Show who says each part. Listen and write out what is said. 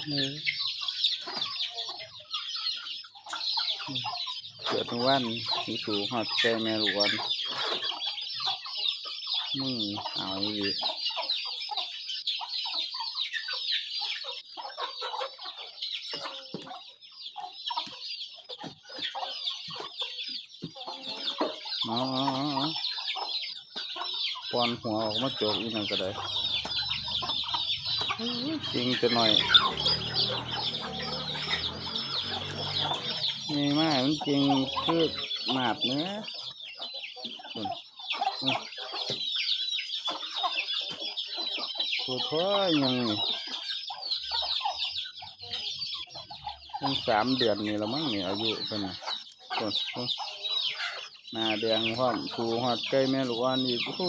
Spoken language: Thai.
Speaker 1: เกิดทุกวันมีสูหอดใจแม่ลูกวันมึงเอาอีกอ๋อปอนหัวออกมาโจกอีกหน่อยก็ได้จริงจะหน่อยนี่มากมันจริงคือหนาดเนื้อปวดท้อยัง3 เดือนนี่ละมั้งนี่อายุเป็นไงปวดหน้าแดงพร้อมสูหอดใกล้แม่ลูกอ่อนอีกโอ้